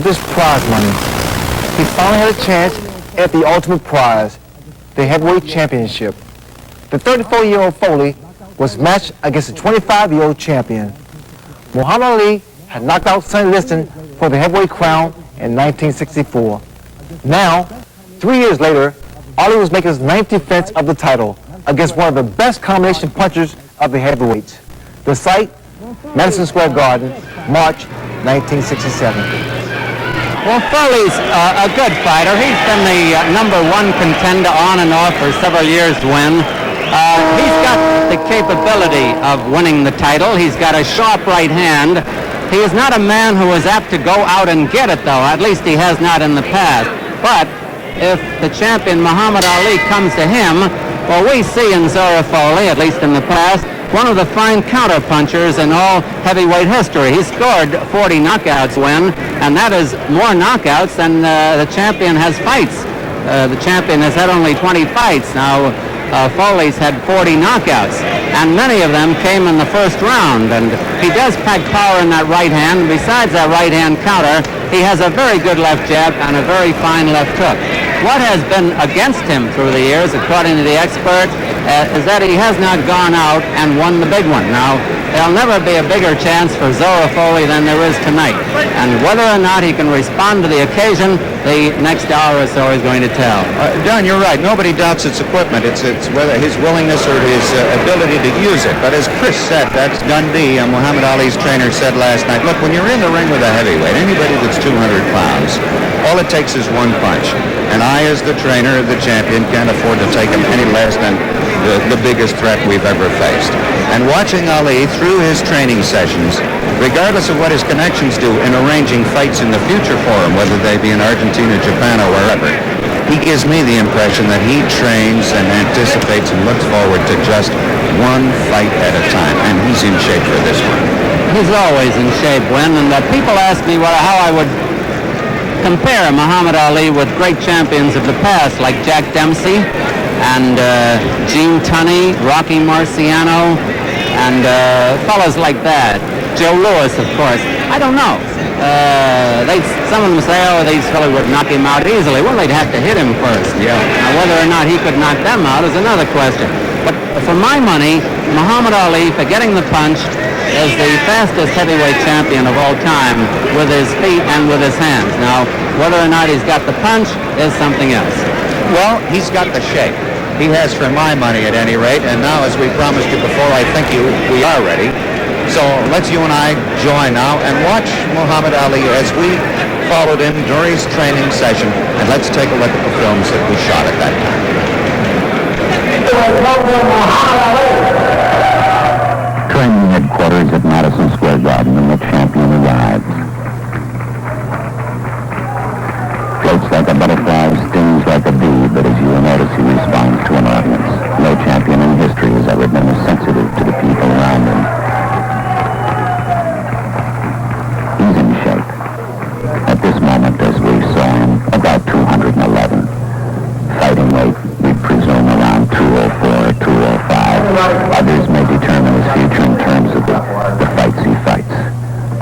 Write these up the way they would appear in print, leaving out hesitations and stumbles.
his prize money. He finally had a chance at the ultimate prize, the heavyweight championship. The 34-year-old Folley was matched against the 25-year-old champion. Muhammad Ali had knocked out Sonny Liston for the heavyweight crown in 1964. Now, 3 years later, Ali was making his ninth defense of the title against one of the best combination punchers of the heavyweights. The site, Madison Square Garden, March 1967. Well, Folley's a good fighter. He's been the number one contender on and off for several years to win. He's got the capability of winning the title. He's got a sharp right hand. He is not a man who is apt to go out and get it, though. At least he has not in the past. But if the champion Muhammad Ali comes to him, well, we see in Zora Folley, at least in the past, one of the fine counter-punchers in all heavyweight history. He scored 40 knockouts win, and that is more knockouts than the champion has fights. The champion has had only 20 fights. Now, Folley's had 40 knockouts, and many of them came in the first round, and he does pack power in that right hand. Besides that right hand counter, he has a very good left jab and a very fine left hook. What has been against him through the years, according to the expert, is that he has not gone out and won the big one. Now, there'll never be a bigger chance for Zora Folley than there is tonight, and whether or not he can respond to the occasion, the next hour or so is going to tell. Don, you're right. Nobody doubts its equipment. It's whether his willingness or his ability to use it. But as Chris said, that's Dundee, Muhammad Ali's trainer, said last night, look, when you're in the ring with a heavyweight, anybody that's 200 pounds, all it takes is one punch. And I, as the trainer of the champion, can't afford to take him any less than the biggest threat we've ever faced. And watching Ali through his training sessions, regardless of what his connections do in arranging fights in the future for him, whether they be in Argentina, Japan, or wherever, he gives me the impression that he trains and anticipates and looks forward to just one fight at a time, and he's in shape for this one. He's always in shape, Win, and people ask me how I would compare Muhammad Ali with great champions of the past like Jack Dempsey and Gene Tunney, Rocky Marciano, and fellas like that. Joe Louis, of course. I don't know. Some of them say, oh, these fellas would knock him out easily. Well, they'd have to hit him first. Yeah. Now, whether or not he could knock them out is another question. But for my money, Muhammad Ali, for getting the punch, is the fastest heavyweight champion of all time with his feet and with his hands. Now, whether or not he's got the punch is something else. Well, he's got the shape. He has for my money at any rate. And now, as we promised you before, I think we are ready. So let's you and I join now and watch Muhammad Ali as we followed him during his training session. And let's take a look at the films that we shot at that time. Training headquarters at Madison Square Garden, and the champion arrives. Floats like a butterfly, stings like a bee, but as you will notice, he responds to an audience. No champion in history has ever been as sensitive to the people around him. He's in shape. At this moment, as we saw him, about 211. Fighting weight, we presume around 204, 205. Others may determine his future in terms of the fights he fights.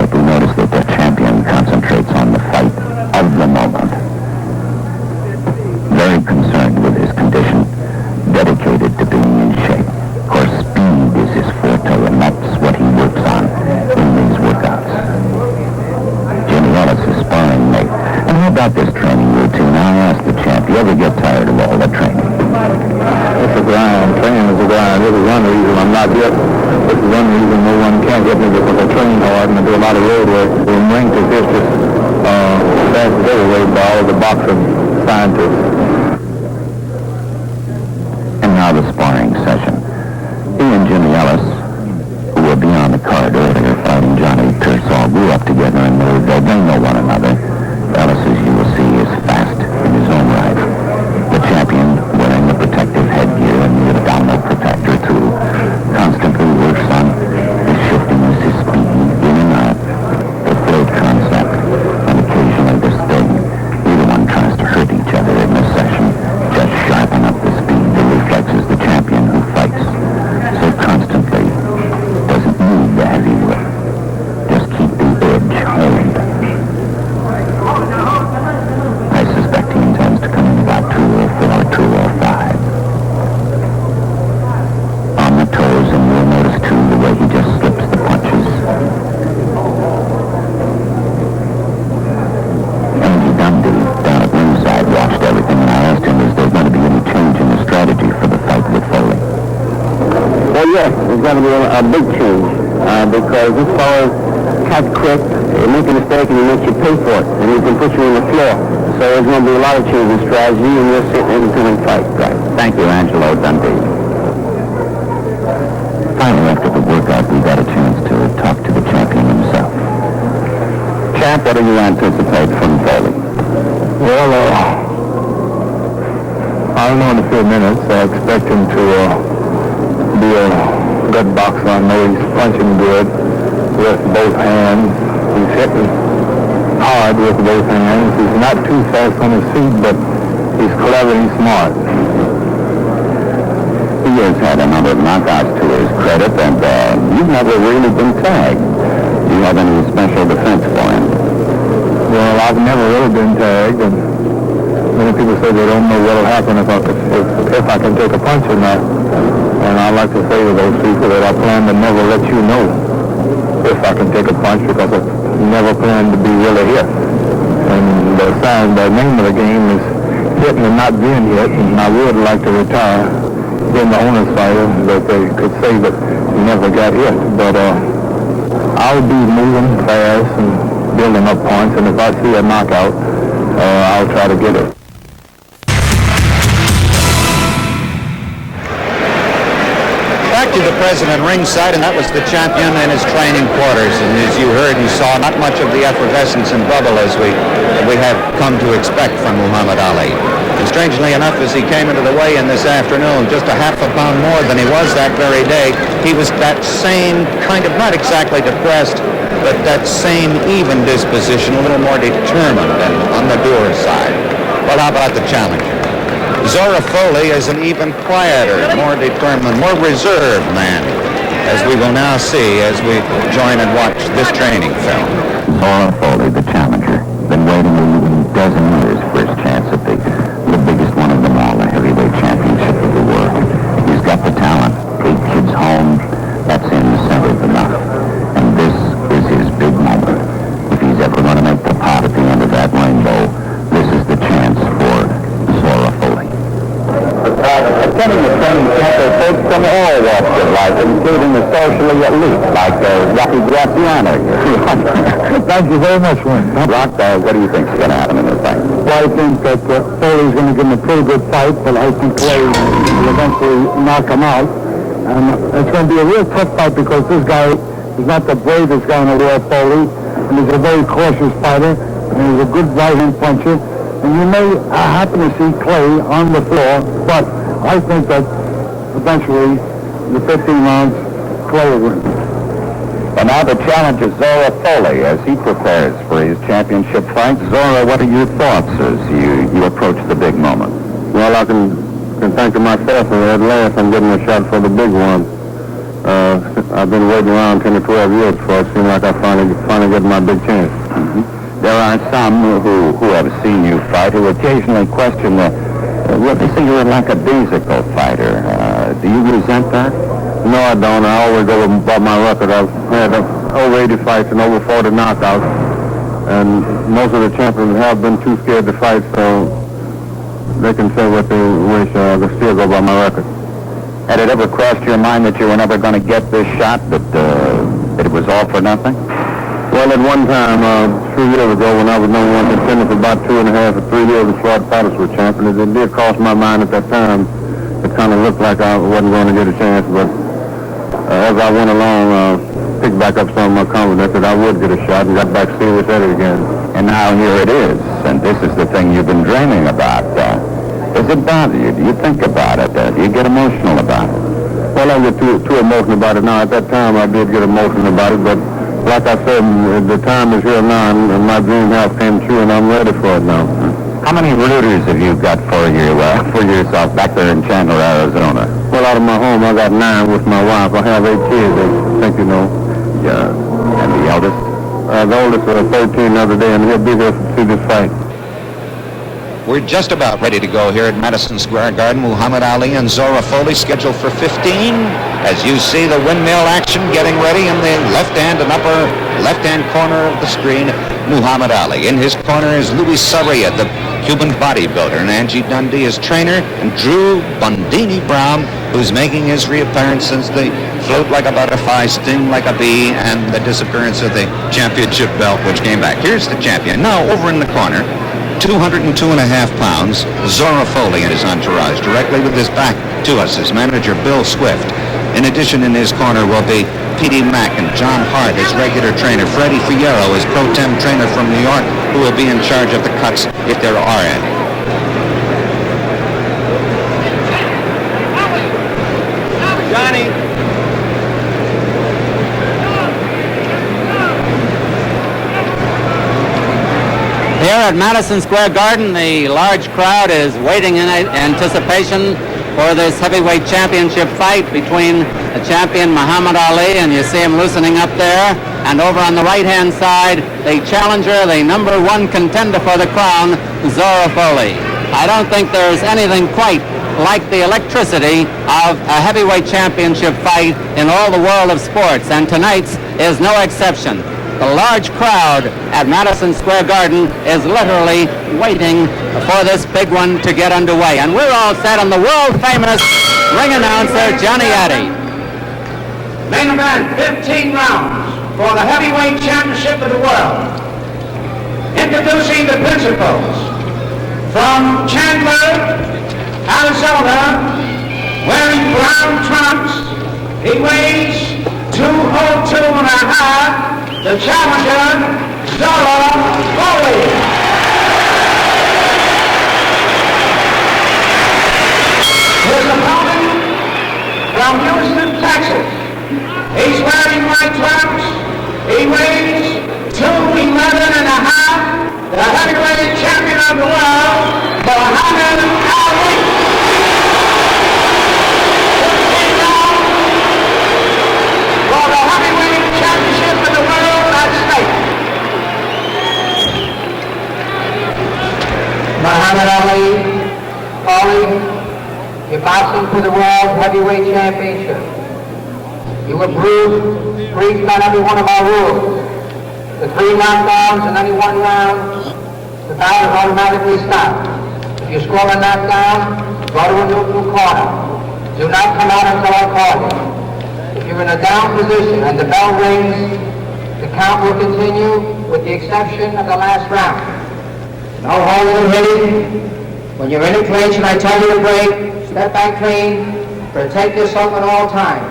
But we notice that the champion concentrates on the fight of the moment. Very concerned with his condition, dedicated to being in shape. Of course, speed is his forte, and that's what he works on in these workouts. Jimmy Ellis is sparring mate. And how about this training routine? I asked the champ, you ever get tired of all the training? It's a grind. Training is a grind. This is one reason I'm not yet. This is one reason no one can get me because I train hard and I do a lot of road work. The ring is just fast as everywhere by all the boxing scientists. And now the sparring session. He and Jimmy Ellis, who will be on the card earlier fighting Johnny Pearsall, grew up together in Louisville. They know one another. Ellis, as you will see, is fast in his own right. The champion, wearing the protective headgear and the abdominal protector, too, constantly works on his shiftiness, his speed, in and out, the float concept, and occasionally the sting. Neither one tries to hurt each other in this session. Just sharpen up the speed. The reflexes the champion who fights so constantly doesn't need the heavy work. Just keep the edge home. going to be a big change because this fellow cut quick, you make a mistake and he makes you pay for it, and he can put you on the floor. So there's going to be a lot of change in strategy, and you'll sit into and fight. Right. Thank you, Angelo Dundee. Finally, after the workout, we got a chance to talk to the champion himself. Champ, what do you anticipate from Folley? Well, I don't know in a few minutes. I expect him to be a good boxer. I know he's punching good with both hands. He's hitting hard with both hands. He's not too fast on his feet, but he's clever and smart. He has had a number of knockouts to his credit, and you've never really been tagged. Do you have any special defense for him? Well, I've never really been tagged, and many people say they don't know what will happen if I can take a punch or not. And I like to say to those people that I plan to never let you know if I can take a punch, because I never plan to be really hit. And the name of the game is hitting and not being hit, and I would like to retire, being the honest fighter, that they could say that you never got hit. But I'll be moving fast and building up points, and if I see a knockout, I'll try to get it. Back to the president ringside, and that was the champion in his training quarters. And as you heard and saw, not much of the effervescence and bubble as we have come to expect from Muhammad Ali. And strangely enough, as he came into the weigh-in this afternoon, just a half a pound more than he was that very day, he was that same kind of, not exactly depressed, but that same even disposition, a little more determined and on the doer side. Well, how about the challenger? Zora Folley is an even quieter, more determined, more reserved man, as we will now see as we join and watch this training film. Zora Folley, the challenger, been waiting a dozen years for his chance at the biggest one of them all, the heavyweight championship of the world. He's got the talent, 8 kids home, that's in the center of the knot. And this is his big moment. If he's ever going to make the pot at the end of that rainbow, this is the chance for Zora Folley. Attending the training camp are folks from all walks of life, including the socially elite, like Rocky Graziano. Thank you very much, Wayne. Rock, what do you think is going to happen in this fight? Well, I think that Foley's going to give him a pretty good fight, but I think Clay will eventually knock him out. And it's going to be a real tough fight because this guy is not the bravest guy in the world, Folley, and he's a very cautious fighter, and he's a good right-hand puncher. And you may happen to see Clay on the floor, but I think that eventually, the 15 rounds, Clay will win. And now the challenger, Zora Folley, as he prepares for his championship fight. Zora, what are your thoughts as you approach the big moment? Well, I can thank myself, and at last I'm getting a shot for the big one. I've been waiting around 10 or 12 years for it. It seems like I finally get my big chance. Mm-hmm. There are some who have seen you fight who occasionally question well, they say you're like a daisical fighter. Do you resent that? No, I don't. I always go by my record. I've had over 80 fights and over 40 knockouts. And most of the champions have been too scared to fight, so they can say what they wish. I can still go by my record. Had it ever crossed your mind that you were never going to get this shot, that it was all for nothing? Well, at one time, 3 years ago, when I was number one contender for about 2.5 or 3 years, the Florida Fighters were champions. It did cross my mind at that time. It kind of looked like I wasn't going to get a chance, but as I went along, picked back up some of my confidence that I would get a shot and got back serious at it again. And now here it is, and this is the thing you've been dreaming about. Does it bother you? Do you think about it? Do you get emotional about it? Well, I get too emotional about it now. At that time, I did get emotional about it, but like I said, the time is here now, and my dream house came true, and I'm ready for it now. How many rooters have you got for yourself back there in Chandler, Arizona? Well, out of my home, I got 9 with my wife. I have 8 kids, I think you know. Yeah. And the eldest? The oldest was 13 the other day, and he'll be there to see this fight. We're just about ready to go here at Madison Square Garden. Muhammad Ali and Zora Folley scheduled for 15. As you see the windmill action getting ready in the left-hand and upper left-hand corner of the screen, Muhammad Ali. In his corner is Luis Sarria, the Cuban bodybuilder, and Angie Dundee is trainer, and Drew Bundini Brown, who's making his reappearance since the float like a butterfly, sting like a bee, and the disappearance of the championship belt, which came back. Here's the champion. Now, over in the corner, 202.5 pounds, Zora Folley and his entourage, directly with his back to us, his manager, Bill Swift. In addition, in his corner will be P.D. Mack and John Hart, his regular trainer, Freddie Fierro, his pro tem trainer from New York, who will be in charge of the cuts if there are any. Johnny. Here at Madison Square Garden, the large crowd is waiting in anticipation for this heavyweight championship fight between the champion Muhammad Ali, and you see him loosening up there, and over on the right-hand side, the challenger, the number one contender for the crown, Zora Folley. I don't think there's anything quite like the electricity of a heavyweight championship fight in all the world of sports, and tonight's is no exception. The large crowd at Madison Square Garden is literally waiting for this big one to get underway. And we're all set on the world-famous ring announcer, Johnny Addy. Main event, 15 rounds for the heavyweight championship of the world. Introducing the principals. From Chandler, Arizona, wearing brown trunks, he weighs 202.5. The challenger, Zora Folley. His opponent from Houston, Texas. He's wearing white trunks. He weighs 211.5. The heavyweight champion of the world, Muhammad Ali. For the heavyweight championship of the world at stake. Muhammad Ali, you're boxing for the World Heavyweight Championship. You were briefed on every one of our rules. The 3 knockdowns in any one round, the bout is automatically stopped. If you score a knockdown, go to a neutral corner. Do not come out until I call you. If you're in a down position and the bell rings, the count will continue with the exception of the last round. No holding and hitting. When you're in a clinch and I tell you to break, step back clean, protect yourself at all times.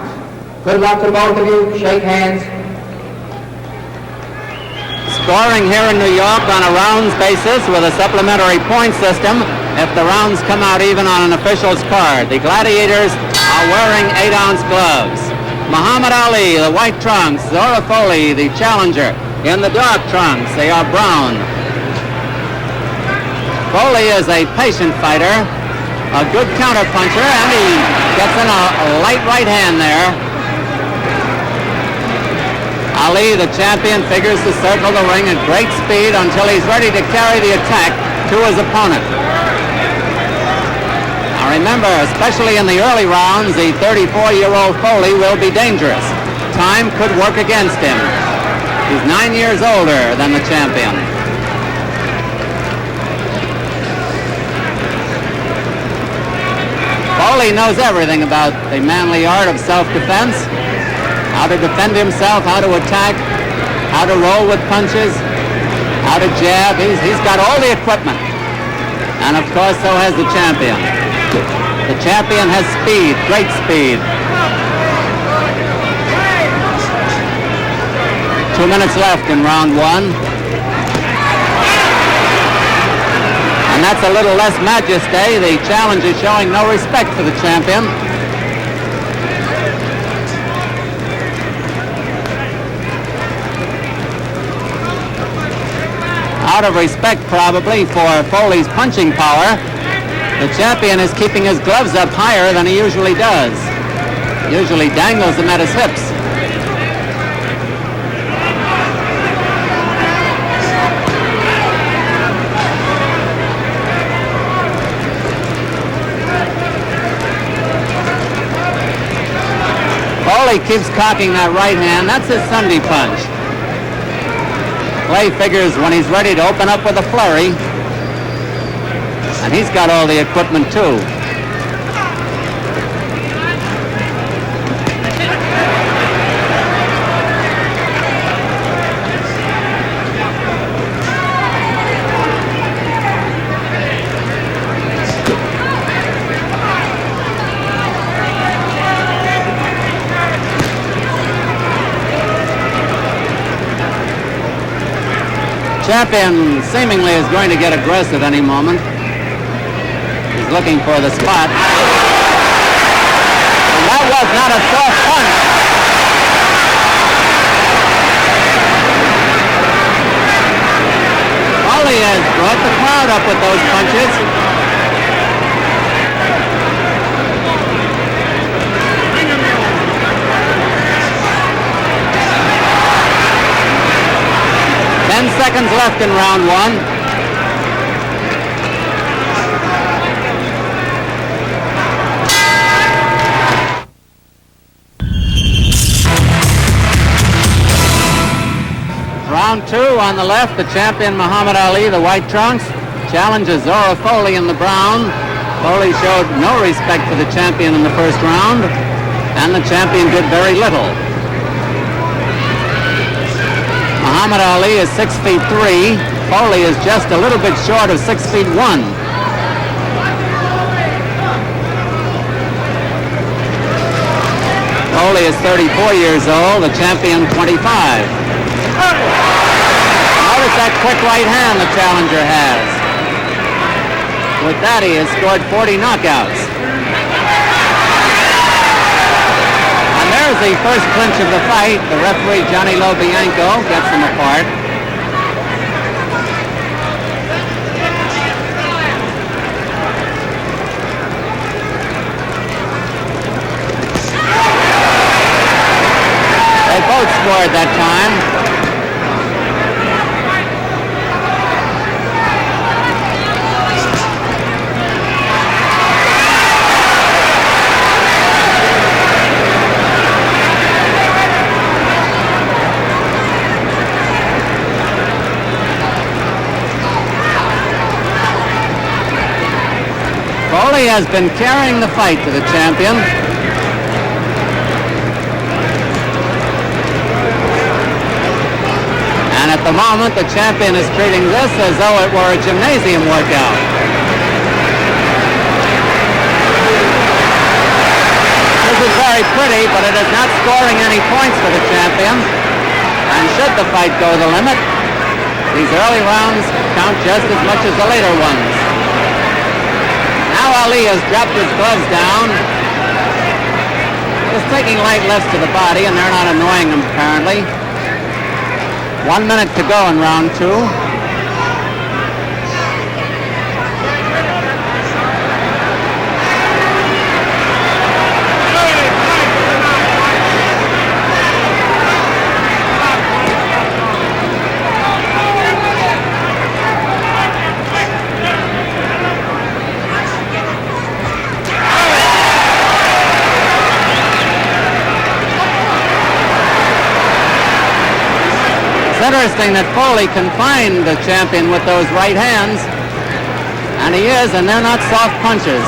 Good luck to both of you. Shake hands. Scoring here in New York on a rounds basis with a supplementary point system if the rounds come out even on an official's card. The gladiators are wearing 8-ounce gloves. Muhammad Ali, the white trunks. Zora Folley, the challenger, in the dark trunks. They are brown. Folley is a patient fighter, a good counterpuncher, and he gets in a light right hand there. Ali, the champion, figures to circle the ring at great speed until he's ready to carry the attack to his opponent. Now remember, especially in the early rounds, the 34-year-old Folley will be dangerous. Time could work against him. He's 9 years older than the champion. Folley knows everything about the manly art of self-defense, how to defend himself, how to attack, how to roll with punches, how to jab. He's got all the equipment. And of course, so has the champion. The champion has speed, great speed. 2 minutes left in round one. And that's a little less majesty. The challenger showing no respect for the champion. Out of respect, probably, for Folley's punching power, the champion is keeping his gloves up higher than he usually does. Usually dangles them at his hips. Folley keeps cocking that right hand. That's his Sunday punch. Clay figures when he's ready to open up with a flurry. And he's got all the equipment too. Champion seemingly is going to get aggressive any moment. He's looking for the spot. And that was not a soft punch. Folley has brought the crowd up with those punches. Seconds left in round one. Round two on the left, the champion Muhammad Ali, the white trunks, challenges Zora Folley in the brown. Folley showed no respect for the champion in the first round, and the champion did very little. Muhammad Ali is 6'3". Folley is just a little bit short of 6'1". Folley is 34 years old, the champion 25. Notice that quick right hand the challenger has. With that he has scored 40 knockouts. There's the first clinch of the fight. The referee, Johnny Lobianco, gets them apart. They both scored that time. Folley has been carrying the fight to the champion. And at the moment, the champion is treating this as though it were a gymnasium workout. This is very pretty, but it is not scoring any points for the champion. And should the fight go the limit, these early rounds count just as much as the later ones. Now Ali has dropped his gloves down. Just taking light lifts to the body, and they're not annoying him apparently. 1 minute to go in round two. It's interesting that Folley can find the champion with those right hands, and he is, and they're not soft punches.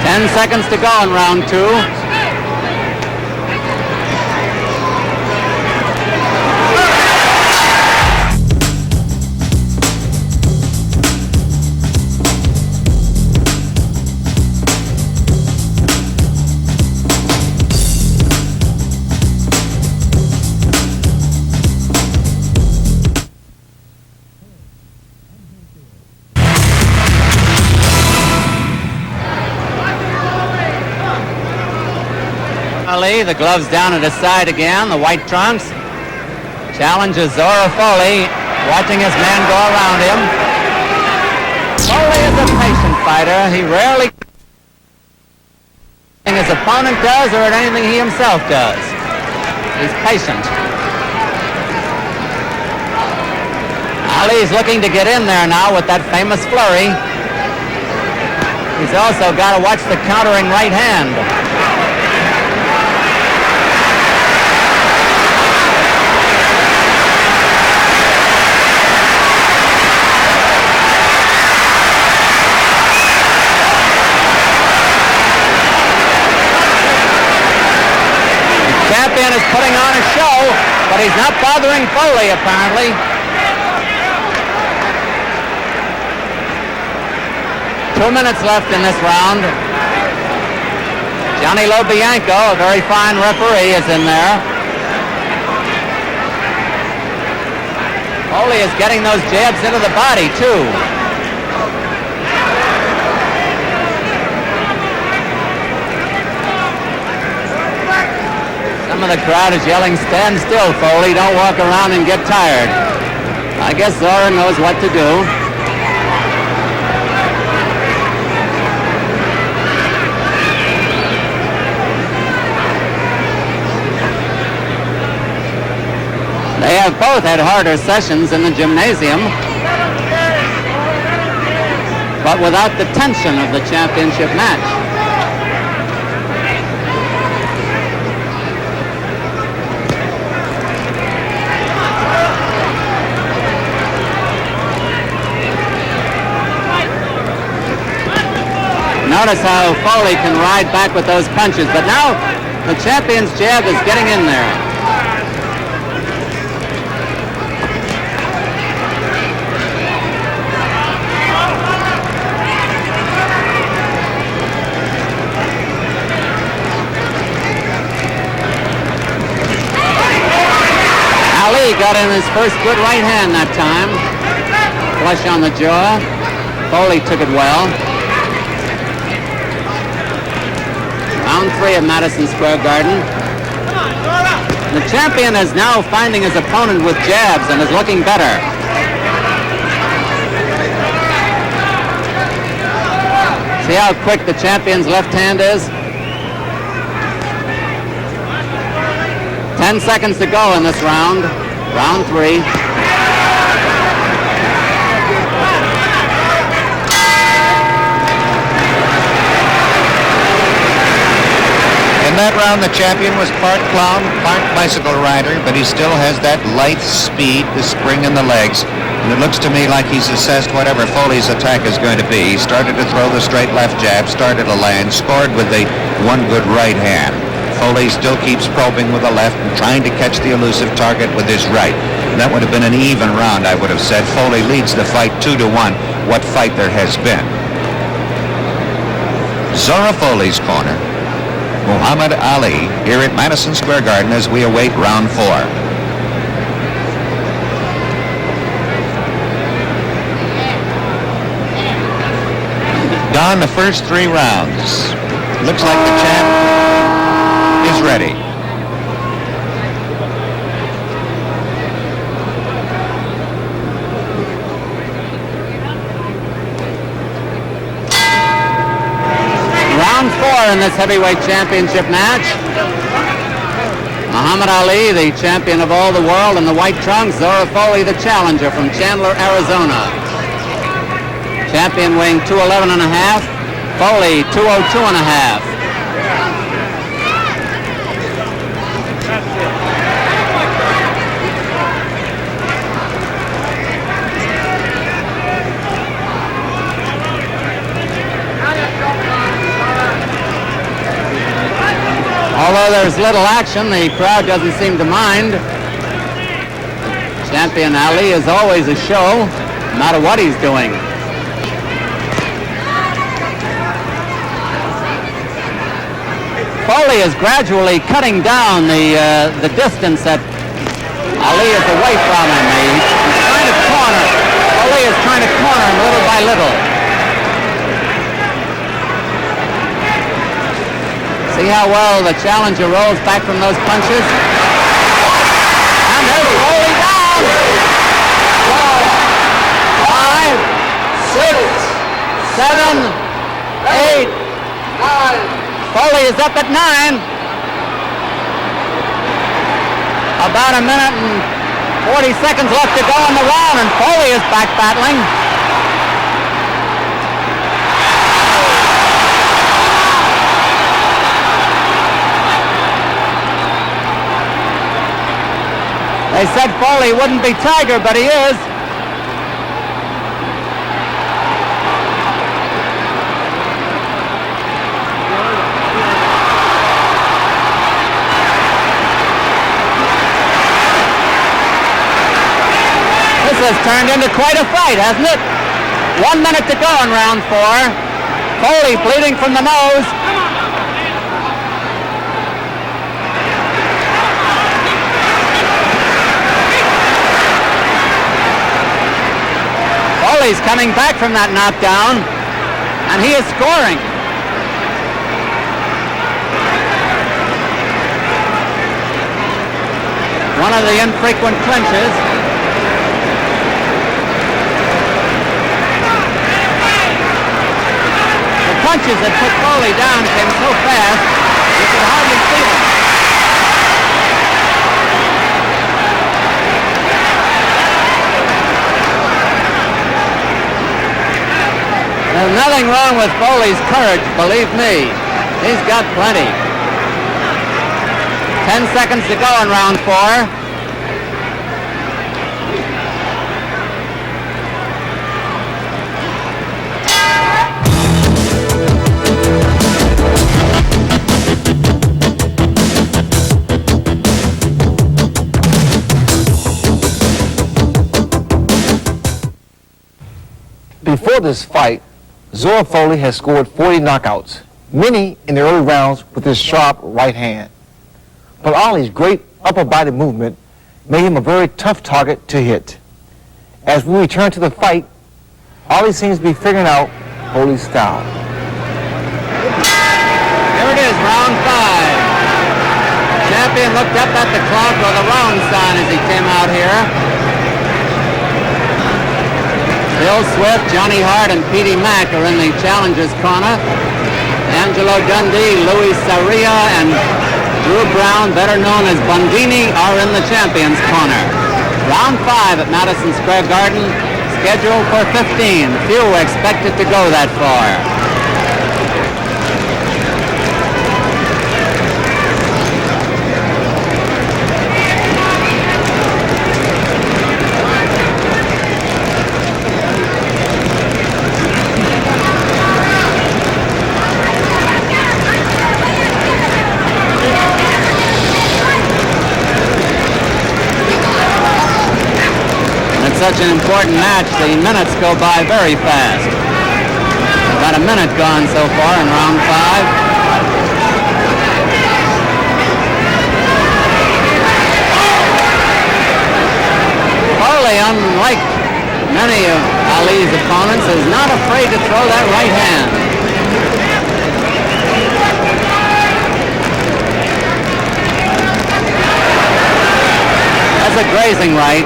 Ten seconds to go in round two. Ali, the gloves down at his side again, the white trunks. Challenges Zora Folley, watching his man go around him. Folley is a patient fighter. He rarely his opponent does or at anything he himself does. He's patient. Ali's looking to get in there now with that famous flurry. He's also got to watch the countering right hand. The champion is putting on a show, but he's not bothering Folley apparently. 2 minutes left in this round. Johnny Lobianco, a very fine referee, is in there. Folley is getting those jabs into the body, too. Some of the crowd is yelling, "Stand still, Folley, don't walk around and get tired." I guess Zora knows what to do. They have both had harder sessions in the gymnasium, but without the tension of the championship match. Notice how Folley can ride back with those punches, but now the champion's jab is getting in there. Ali got in his first good right hand that time. Flush on the jaw. Folley took it well. Round 3 of Madison Square Garden. The champion is now finding his opponent with jabs and is looking better. See how quick the champion's left hand is? 10 seconds to go in this round. Round 3. In that round, the champion was part clown, part bicycle rider, but he still has that light speed, the spring in the legs. And it looks to me like he's assessed whatever Folley's attack is going to be. He started to throw the straight left jab, started to land, scored with the one good right hand. Folley still keeps probing with the left and trying to catch the elusive target with his right. And that would have been an even round, I would have said. Folley leads the fight 2-1. What fight there has been. Zora Folley's corner. Muhammad Ali here at Madison Square Garden as we await round 4. Gone the first 3 rounds. Looks like the champ is ready. Round 4 in this heavyweight championship match. Muhammad Ali, the champion of all the world in the white trunks. Zora Folley, the challenger from Chandler, Arizona. Champion weighing 211 and a half. Folley 202 and a half. Although there's little action, the crowd doesn't seem to mind. Champion Ali is always a show, no matter what he's doing. Folley is gradually cutting down the distance that Ali is away from him. He's trying to corner. Folley is trying to corner him little by little. See how well the challenger rolls back from those punches? And there's Folley down! 12, 5, 6, 7, 8, 9. Folley is up at 9. About a minute and 40 seconds left to go in the round, and Folley is back battling. They said Folley wouldn't be Tiger, but he is. This has turned into quite a fight, hasn't it? 1 minute to go in round 4. Folley bleeding from the nose. Folley's coming back from that knockdown, and he is scoring. One of the infrequent clinches. The punches that put Folley down came so fast, you could hardly see them. There's nothing wrong with Folley's courage, believe me. He's got plenty. 10 seconds to go in round 4. Before this fight, Zora Folley has scored 40 knockouts, many in the early rounds with his sharp right hand. But Ollie's great upper body movement made him a very tough target to hit. As we return to the fight, Ollie seems to be figuring out Folley's style. Here it is, round 5. Champion looked up at the clock with a round sign as he came out here. Bill Swift, Johnny Hart, and Petey Mack are in the challengers' corner. Angelo Dundee, Louis Saria, and Drew Brown, better known as Bundini, are in the champions' corner. Round 5 at Madison Square Garden, scheduled for 15. Few expected to go that far. Such an important match, the minutes go by very fast. About a minute gone so far in round 5. Folley, unlike many of Ali's opponents, is not afraid to throw that right hand. That's a grazing right.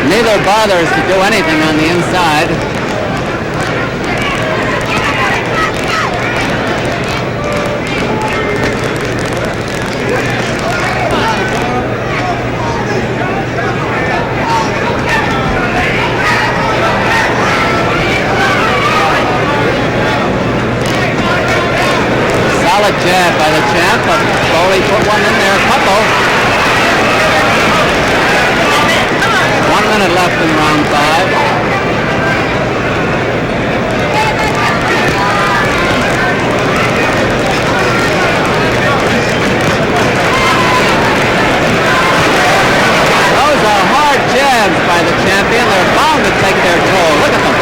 Neither bothers to do anything on the inside. Solid jab by the champ, but Folley put one in there, a couple. 1 minute left in round 5. Those are hard jabs by the champion. They're bound to take their toll. Look at them.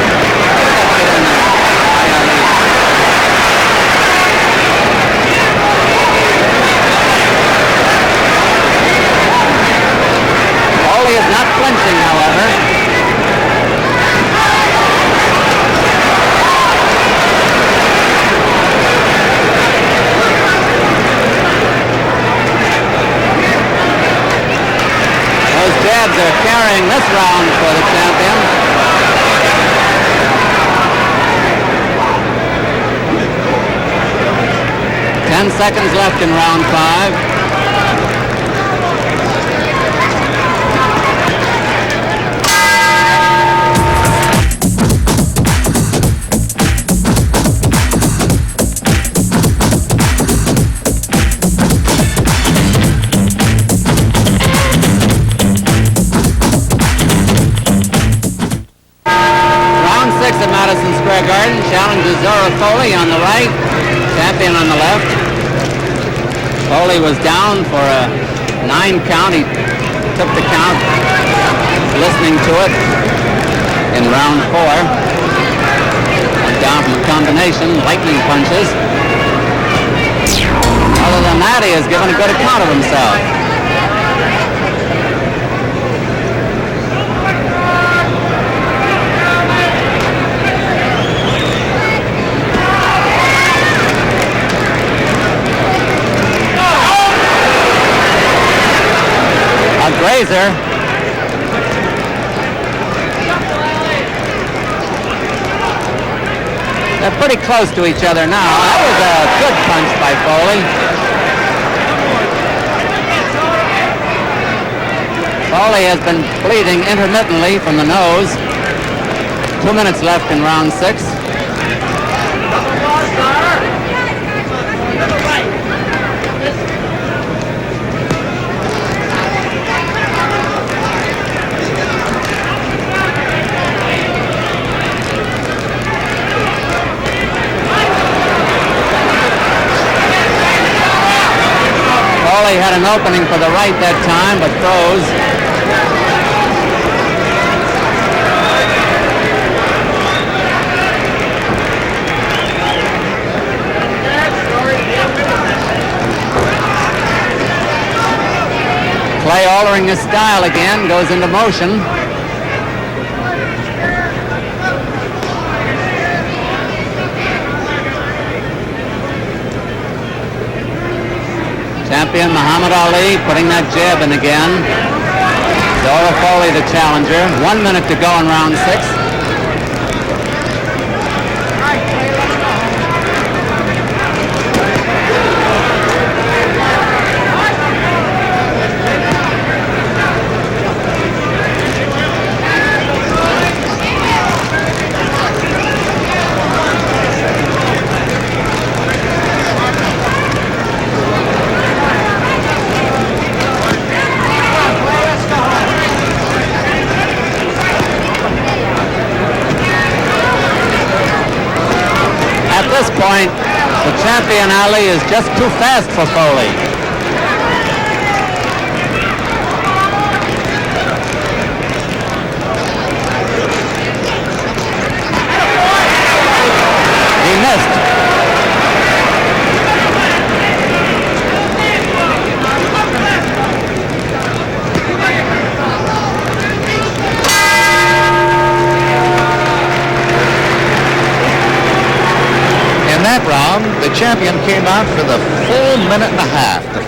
Folley is not flinching, however. Those jabs are carrying this round for the champion. 10 seconds left in round 5. Garden challenges Zora Folley on the right, champion on the left. Folley was down for a 9 count. He took the count, listening to it in round 4. Went down from a combination, lightning punches. Other than that, he has given a good account of himself. Grazer. They're pretty close to each other now. That was a good punch by Folley. Folley has been bleeding intermittently from the nose. 2 minutes left in round 6. Folley had an opening for the right that time, but froze. Clay altering his style again, goes into motion. Champion Muhammad Ali putting that jab in again. Zora Folley the challenger. 1 minute to go in round 6. At this point, the champion Ali is just too fast for Folley. He missed. Round, the champion came out for the full minute and a half, the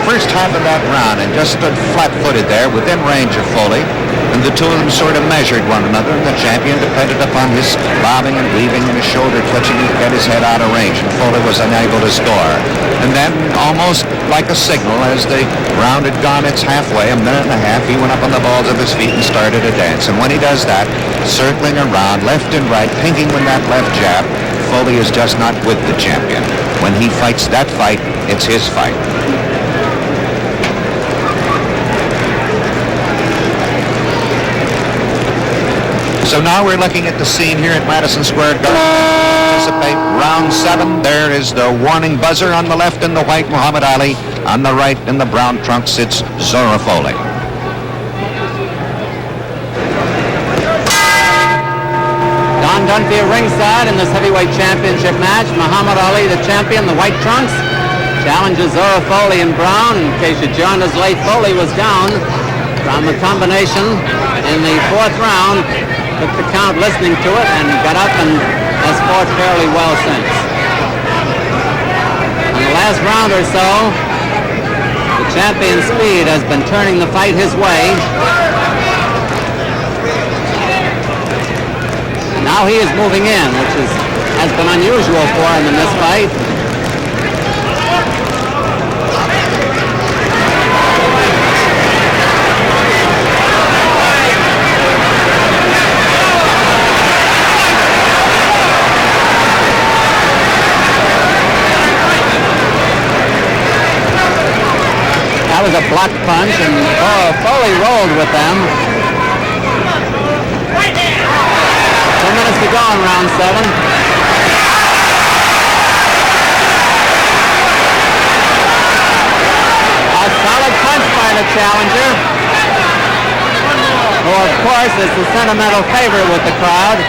first half of that round, and just stood flat-footed there within range of Folley, and the two of them sort of measured one another, and the champion depended upon his bobbing and weaving and his shoulder twitching to get his head out of range, and Folley was unable to score. And then, almost like a signal, as the round had gone its halfway, a minute and a half, he went up on the balls of his feet and started to dance. And when he does that, circling around left and right, pinking with that left jab, Folley is just not with the champion. When he fights that fight, it's his fight. So now we're looking at the scene here at Madison Square Garden. Anticipate round 7. There is the warning buzzer on the left in the white, Muhammad Ali. On the right in the brown trunks, it's Zora Folley. Dunphy ringside in this heavyweight championship match. Muhammad Ali, the champion, the white trunks, challenges Zora Folley in brown. In case you joined us late, Folley was down from a combination in the 4th round. Took the count listening to it and got up and has fought fairly well since. In the last round or so, the champion's speed has been turning the fight his way. Now he is moving in, which has been unusual for him in this fight. blocked punch, and Folley rolled with them. 2 minutes to go in round 7. A solid punch by the challenger, who of course is the sentimental favorite with the crowd.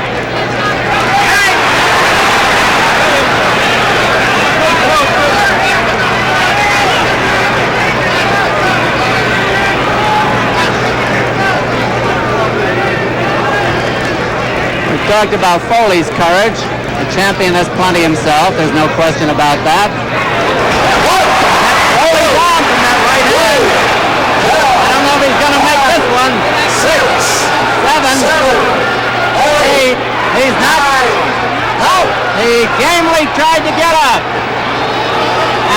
We talked about Folley's courage. The champion has plenty himself. There's no question about that. Folley down from that right hand. I don't know if he's going to make this one. 6, 7, 8. He's not. Oh, he gamely tried to get up.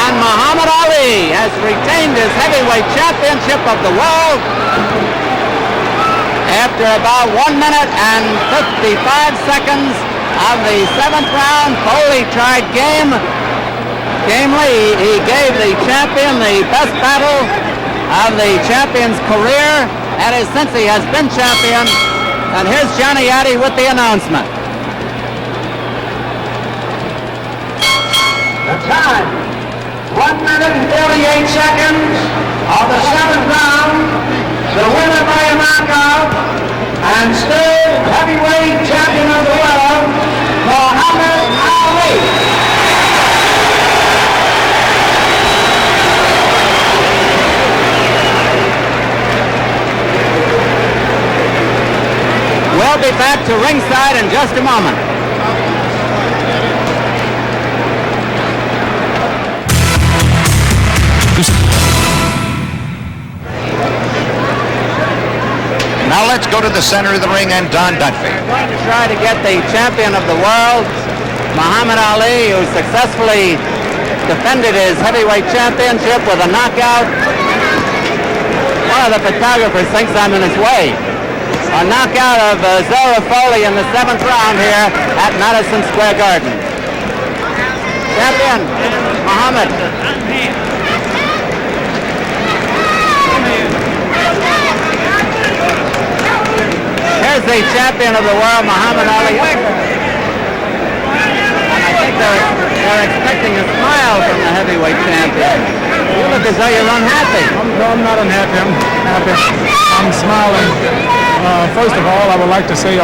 And Muhammad Ali has retained his heavyweight championship of the world. After about 1 minute and 55 seconds of the 7th round, Folley tried gamely. He gave the champion the best battle of the champion's career, since he has been champion. And here's Johnny Addy with the announcement. The time, 1 minute and 38 seconds of the 7th round. The winner by a knockout and still heavyweight champion of the world, Muhammad Ali. We'll be back to ringside in just a moment. Now let's go to the center of the ring and Don Dunphy. We're going to try to get the champion of the world, Muhammad Ali, who successfully defended his heavyweight championship with a knockout. One of the photographers thinks I'm in his way. A knockout of Zora Folley in the 7th round here at Madison Square Garden. Champion, Muhammad. Here's the champion of the world, Muhammad Ali. And I think they're expecting a smile from the heavyweight champion. You look as though you're unhappy. No, I'm not unhappy. I'm happy. I'm smiling. First of all, I would like to say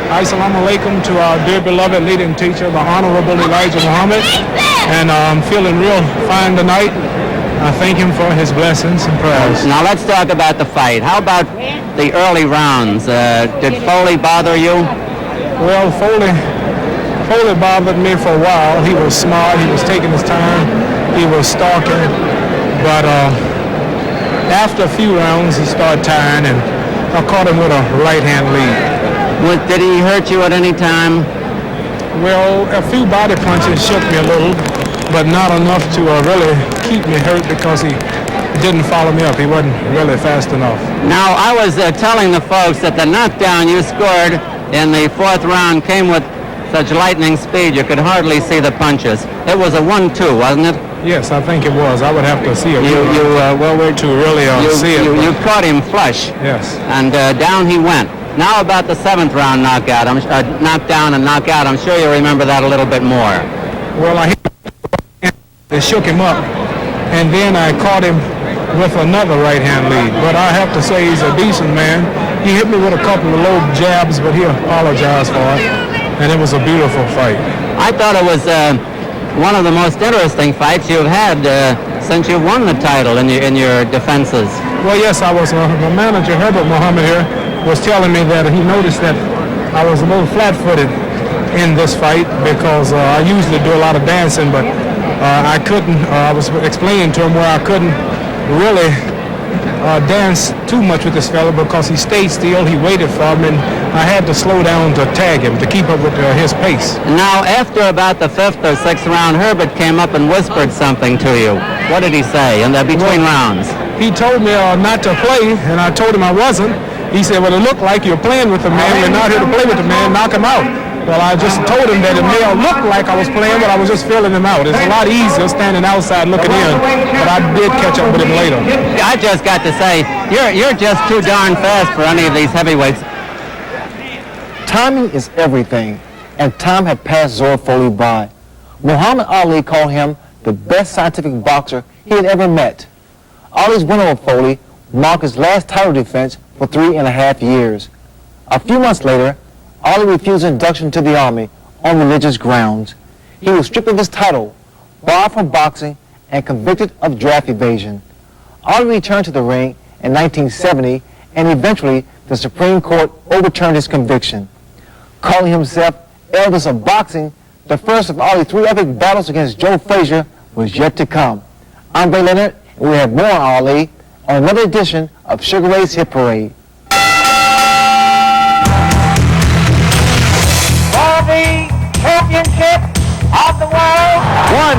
Assalamu alaikum to our dear beloved leading teacher, the Honorable Elijah Muhammad. And I'm feeling real fine tonight. I thank him for his blessings and prayers. Now let's talk about the fight. How about the early rounds? Did Folley bother you? Well, Folley bothered me for a while. He was smart. He was taking his time. He was stalking. But after a few rounds, he started tiring, and I caught him with a right-hand lead. Did he hurt you at any time? Well, a few body punches shook me a little, but not enough to really keep me hurt because he didn't follow me up. He wasn't really fast enough. Now, I was telling the folks that the knockdown you scored in the 4th round came with such lightning speed you could hardly see the punches. It was a 1-2, wasn't it? Yes, I think it was. I would have to see it. To really see it. You caught him flush. Yes. And down he went. Now about the 7th round knockout, knockdown and knockout. I'm sure you remember that a little bit more. Well, it shook him up, and then I caught him with another right-hand lead. But I have to say he's a decent man. He hit me with a couple of low jabs, but he apologized for it, and it was a beautiful fight. I thought it was one of the most interesting fights you've had since you won the title in your defenses. Well, yes, I was. My manager, Herbert Muhammad here, was telling me that he noticed that I was a little flat-footed in this fight because I usually do a lot of dancing, but I couldn't. I was explaining to him where I couldn't really dance too much with this fella because he stayed still. He waited for me, and I had to slow down to tag him to keep up with his pace. Now, after about the 5th or 6th round, Herbert came up and whispered something to you. What did he say in the between rounds? He told me not to play, and I told him I wasn't. He said, well, it looked like you're playing with the man. We're not here to play with the man. Knock him out. Well, I just told him that it may have looked like I was playing, but I was just filling him out. It's a lot easier standing outside looking in, but I did catch up with him later. I just got to say, you're just too darn fast for any of these heavyweights. Timing is everything, and time had passed Zora Folley by. Muhammad Ali called him the best scientific boxer he had ever met. Ali's win over Folley marked his last title defense for 3.5 years. A few months later, Ali refused induction to the Army on religious grounds. He was stripped of his title, barred from boxing, and convicted of draft evasion. Ali returned to the ring in 1970, and eventually the Supreme Court overturned his conviction. Calling himself eldest of boxing, the first of Ali's 3 epic battles against Joe Frazier was yet to come. I'm Ray Leonard, and we have more on Ali on another edition of Sugar Ray's Hit Parade. For the championship of the world, 1,